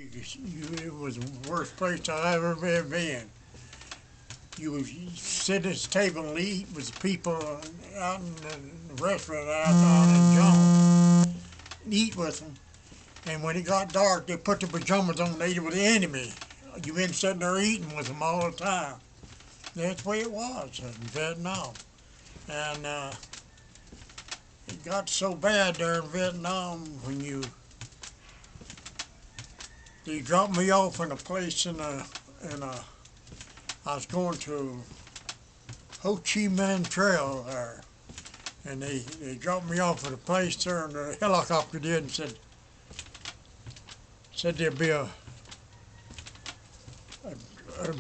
It was the worst place I ever been. You would sit at this table and eat with the people out in the restaurant out in John, and eat with them. And when it got dark, they put the pajamas on and ate with the enemy. You been sitting there eating with them all the time. That's the way it was in Vietnam. And it got so bad there in Vietnam when they dropped me off in a place I was going to Ho Chi Minh Trail there, and they dropped me off at a place there, and the helicopter did, and said there'd be a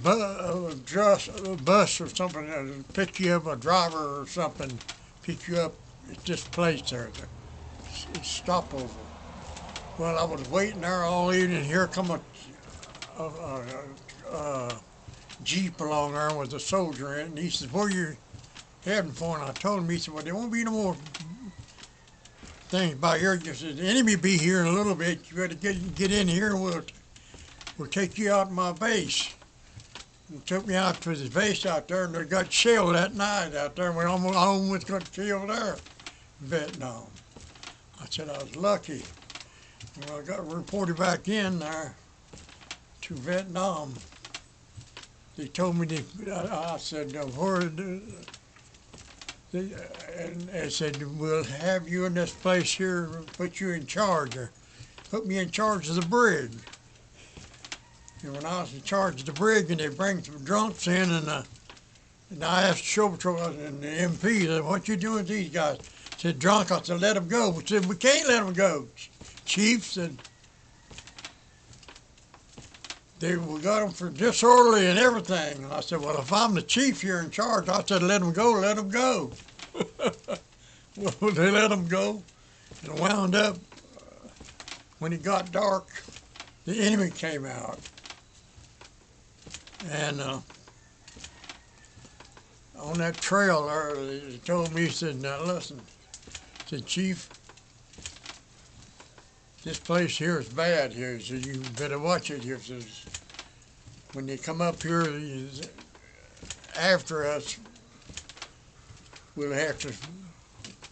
bus or something that'd pick you up, a driver or something, pick you up at this place there, the stopover. Well, I was waiting there all evening. Here come a Jeep along there with a soldier in it, and he says, "Where you heading for?" And I told him. He said, "Well, there won't be no more things by here. Just the enemy be here in a little bit. You better get in here. We'll take you out to my base." And took me out to the base out there, and they got shelled that night out there. We almost got killed there in Vietnam. I said I was lucky. Well, I got reported back in there to Vietnam. They told me, I said, where and they said, "We'll have you in this place here, put you in charge," or put me in charge of the brig. And when I was in charge of the brig, and they bring some drunks in, and I asked the show patrol and the MP, "What you doing with these guys?" I said, "Drunk." I said, "Let them go." We said, "We can't let them go." Chief said, we got them for disorderly and everything. And I said, "Well, if I'm the chief here in charge," I said, "Let them go, let them go." Well, they let them go, and wound up, when it got dark, the enemy came out. And on that trail there, they told me, he said, "Now listen," said, "Chief, this place here is bad here, so you better watch it here. Says, when they come up here after us, we'll have to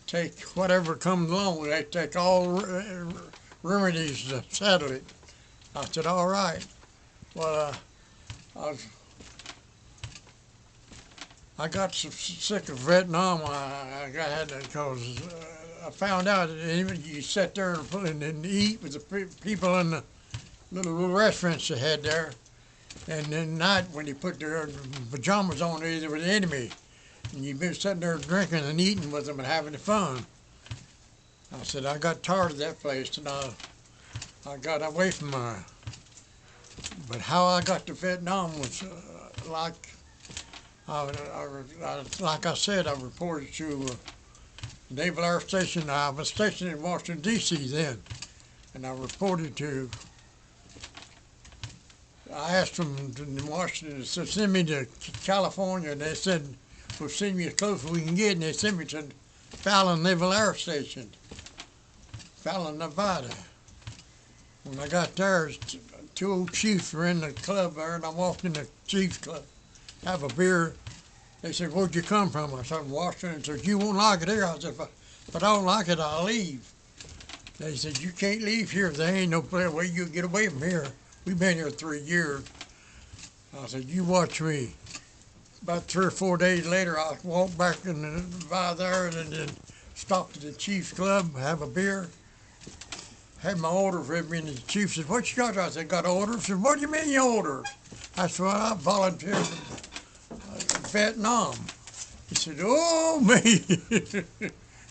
take whatever comes along. We'll have to take all remedies to settle it." I said, "All right." Well, I got so sick of Vietnam. I had to, because I found out that even you sit there and eat with the people in the little restaurants they had there, and then night when they put their pajamas on, they were the enemy, and you've been sitting there drinking and eating with them and having fun. I said I got tired of that place, and I got away from there. But how I got to Vietnam was like I said, I reported to Naval Air Station. I was stationed in Washington, D.C. then, and I reported to, I asked them in Washington to send me to California, and they said, "We'll send you as close as we can get," and they sent me to Fallon Naval Air Station, Fallon, Nevada. When I got there, two old chiefs were in the club there, and I walked in the Chiefs Club, have a beer. They said, "Where'd you come from?" I said, "Washington." They said, "You won't like it here." I said, "If I don't like it, I'll leave." They said, "You can't leave here. There ain't no way you can get away from here. We've been here 3 years." I said, "You watch me." About 3 or 4 days later, I walked back by there and then stopped at the Chiefs Club, have a beer, had my orders with me, and the chief said, "What you got?" I said, "Got orders." He said, "What do you mean your orders?" I said, "Well, I volunteered for Vietnam." He said, "Oh, me,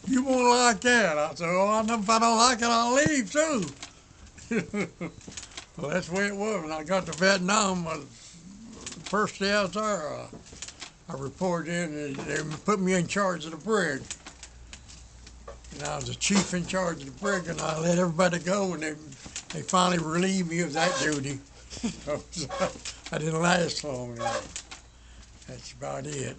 you won't like that." I said, "Oh, if I don't like it, I'll leave too." Well, that's the way it was. When I got to Vietnam, the first day I was there, I reported in, and they put me in charge of the brig. And I was the chief in charge of the brig, and I let everybody go, and they finally relieved me of that duty. I didn't last long. That's about it.